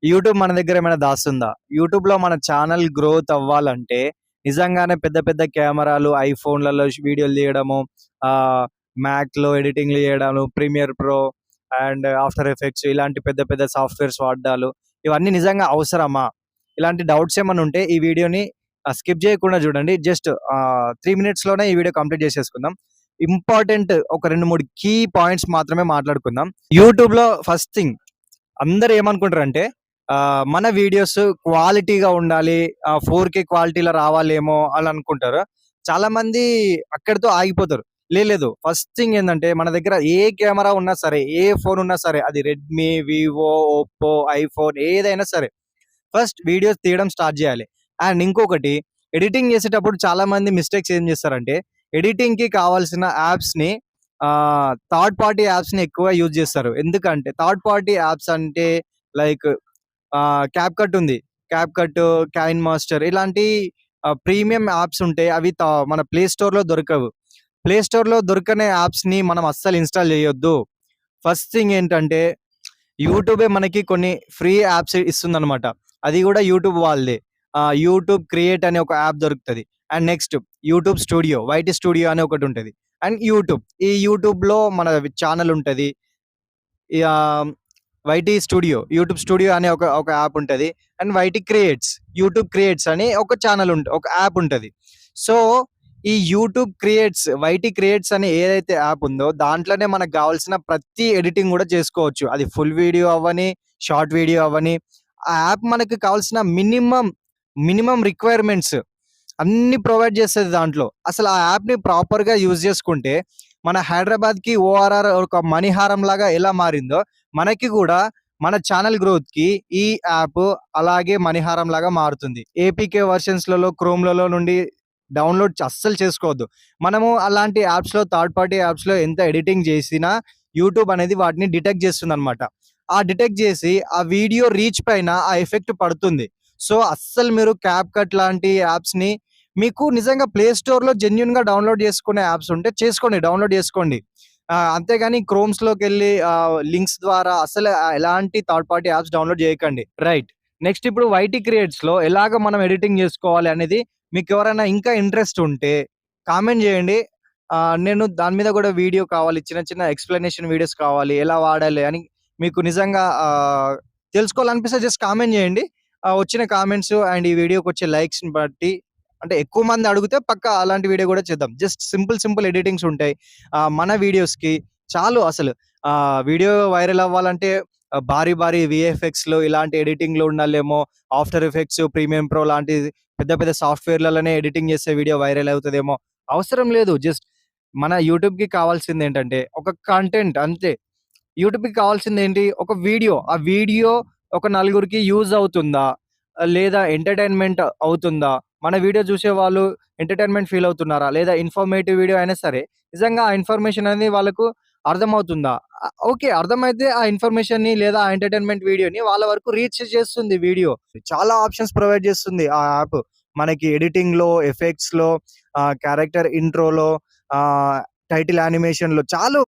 YouTube మన దగ్గర ఏమైనా దాస్తుందా? యూట్యూబ్‌లో మన ఛానల్ గ్రోత్ అవ్వాలంటే నిజంగానే పెద్ద పెద్ద కెమెరాలు, ఐఫోన్‌లలో వీడియోలు తీయడము, ఆహ్, మ్యాక్‌లో ఎడిటింగ్‌లు చేయడాలు, premiere pro and after effects ఇలాంటి పెద్ద పెద్ద సాఫ్ట్‌వేర్స్ వాడ్డాలు. ఇవన్నీ నిజంగా అవసరమా? ఇలాంటి డౌట్స్ ఏమన్నా ఉంటే ఈ వీడియోని స్కిప్ చేయకుండా చూడండి. జస్ట్ 3 మినిట్స్‌లోనే ఈ వీడియో కంప్లీట్ చేసేసుకుందాం. ఇంపార్టెంట్ ఒక 2, 3 కీ పాయింట్స్ మాత్రమే మాట్లాడుకుందాం. యూట్యూబ్‌లో ఫస్ట్ థింగ్ అందరూ ఏమనుకుంటారంటే మన వీడియోస్ క్వాలిటీగా ఉండాలి. 4K క్వాలిటీలో రావాలేమో అని అనుకుంటారు. చాలామంది అక్కడితో ఆగిపోతారు. లేదు. ఫస్ట్ థింగ్ ఏందంటే మన దగ్గర ఏ కెమెరా ఉన్నా సరే, ఏ ఫోన్ ఉన్నా సరే అది రెడ్మీ, వివో, ఒప్పో, ఐఫోన్ ఏదైనా సరే ఫస్ట్ వీడియోస్ తీయడం స్టార్ట్ చేయాలి. అండ్ ఇంకొకటి ఎడిటింగ్ చేసేటప్పుడు చాలామంది మిస్టేక్స్ ఏం చేస్తారంటే ఎడిటింగ్‌కి కావాల్సిన యాప్స్‌ని థర్డ్ పార్టీ యాప్స్‌ని ఎక్కువ యూజ్ చేస్తారు. ఎందుకంటే థర్డ్ పార్టీ యాప్స్ అంటే లైక్ క్యాప్‌కట్ ఉంది. క్యాప్‌కట్, కైన్ మాస్టర్ ఇలాంటి ప్రీమియం యాప్స్ ఉంటాయి. అవి మన ప్లే స్టోర్‌లో దొరకవు. ప్లే స్టోర్‌లో దొరకని యాప్స్‌ని మనం అస్సలు ఇన్‌స్టాల్ చేయొద్దు. ఫస్ట్ థింగ్ ఏంటంటే యూట్యూబే మనకి కొన్ని ఫ్రీ యాప్స్ ఇస్తుందనమాట. అది కూడా యూట్యూబ్ వాళ్ళదే. యూట్యూబ్ క్రియేట్ అనే ఒక యాప్ దొరుకుతది. And next YouTube studio, YT studio అని ఒకటుంటది. And YouTube. ఈ యూట్యూబ్‌లో మన ఛానెల్ ఉంటది. ఆహ్, వైటీ స్టూడియో, యూట్యూబ్ స్టూడియో అనే ఒక ఒక యాప్ ఉంటది. And YT creates, YouTube creates అని ఒక ఛానెల్ ఒక యాప్ ఉంటది. సో, ఈ యూట్యూబ్ క్రియేట్స్, వైటీ క్రియేట్స్ అని ఏదైతే యాప్ ఉందో దాంట్లోనే మనకు గావాల్సిన ప్రతి ఎడిటింగ్ గూడా చేసుకోవచ్చు. అది ఫుల్ వీడియో అవ్వని, షార్ట్ వీడియో అవ్వని. ఆ యాప్ మనకు కావాల్సిన మినిమమ్ రిక్వైర్మెంట్స్ అన్నీ ప్రొవైడ్ చేస్తది దాంట్లో. అసలు ఆ యాప్‌ని ప్రాపర్‌గా యూజ్ చేసుకుంటే మన హైదరాబాద్‌కి ఓఆర్ఆర్ ఒక మణిహారంలాగా ఎలా మారిందో మనకి గూడా మన ఛానెల్ గ్రోత్‌కి ఈ యాప్ అలాగే మణిహారంలాగా మారుతుంది. ఏపీకే వెర్షన్స్‌లలో, క్రోమ్‌లలో నుండి డౌన్‌లోడ్ అస్సలు చేసుకోవద్దు. మనము అలాంటి యాప్స్‌లో థర్డ్ పార్టీ యాప్స్‌లో ఎంత ఎడిటింగ్ చేసినా యూట్యూబ్ అనేది వాటిని డిటెక్ట్ చేస్తుందనమాట. ఆ డిటెక్ట్ చేసి ఆ వీడియో రీచ్ పైన ఆ ఎఫెక్ట్ పడుతుంది. సో, అస్సలు మీరు క్యాప్‌కట్ లాంటి యాప్స్‌ని మీకు నిజంగా ప్లే స్టోర్‌లో జెన్యూన్‌గా డౌన్‌లోడ్ చేసుకునే యాప్స్ ఉంటే చేసుకోండి. డౌన్‌లోడ్ చేసుకోండి. అంతేగాని క్రోమ్స్‌లోకెళ్ళి లింక్స్ ద్వారా అసలు ఎలాంటి థర్డ్ పార్టీ యాప్స్ డౌన్‌లోడ్ చేయకండి. రైట్. నెక్స్ట్ ఇప్పుడు వైటీ క్రియేట్స్‌లో ఎలాగ మనం ఎడిటింగ్ చేసుకోవాలి అనేది మీకెవరైనా ఇంకా ఇంట్రెస్ట్ ఉంటే కామెంట్ చేయండి. నేను దాని మీద కూడా వీడియో కావాలి. చిన్న చిన్న ఎక్స్‌ప్లనేషన్ వీడియోస్ కావాలి. ఎలా వాడాలి అని మీకు నిజంగా తెలుసుకోవాలనిపిస్తే జస్ట్ కామెంట్ చేయండి. వచ్చిన కామెంట్స్ అండ్ ఈ వీడియోకొచ్చే లైక్స్‌ని బట్టి అంటే ఎక్కువ మంది అడిగితే పక్కా అలాంటి వీడియో గూడా చేద్దాం. జస్ట్ సింపుల్ ఎడిటింగ్స్ ఉంటాయి. మన వీడియోస్‌కి చాలు అసలు. వీడియో వైరల్ అవ్వాలంటే భారీ వీఎఫ్ఎక్స్‌లు ఇలాంటి ఎడిటింగ్‌లు ఉండాలేమో. ఆఫ్టర్ ఎఫెక్ట్స్, ప్రీమియం ప్రో లాంటి పెద్ద సాఫ్ట్‌వేర్‌లలోనే ఎడిటింగ్ చేస్తే వీడియో వైరల్ అవుతదేమో. అవసరం లేదు. జస్ట్ మన యూట్యూబ్‌కి కావాల్సిందేంటంటే ఒక కంటెంట్ అంతే. యూట్యూబ్‌కి కావాల్సిందేంటి? ఒక వీడియో. ఆ వీడియో ఒక నలుగురికి యూజ్ అవుతుందా? లేదా ఎంటర్‌టైన్‌మెంట్ అవుతుందా? మన వీడియో చూసేవాళ్ళు ఎంటర్‌టైన్‌మెంట్ ఫీల్ అవుతున్నారా? లేదా ఇన్ఫర్మేటివ్ వీడియో అయినా సరే, నిజంగా ఆ ఇన్ఫర్మేషన్ అనేది వాళ్ళకు అర్థమవుతుందా? ఓకే. అర్థమైతే ఆ ఇన్ఫర్మేషన్‌ని లేదా ఆ ఎంటర్‌టైన్‌మెంట్ వీడియోని వాళ్ళ వరకు రీచ్ చేస్తుంది వీడియో. చాలా ఆప్షన్స్ ప్రొవైడ్ చేస్తుంది ఆ యాప్. మనకి ఎడిటింగ్‌లో, ఎఫెక్ట్స్‌లో, క్యారెక్టర్ ఇంట్రోలో, ఆహ్, టైటిల్ యానిమేషన్‌లో చాలా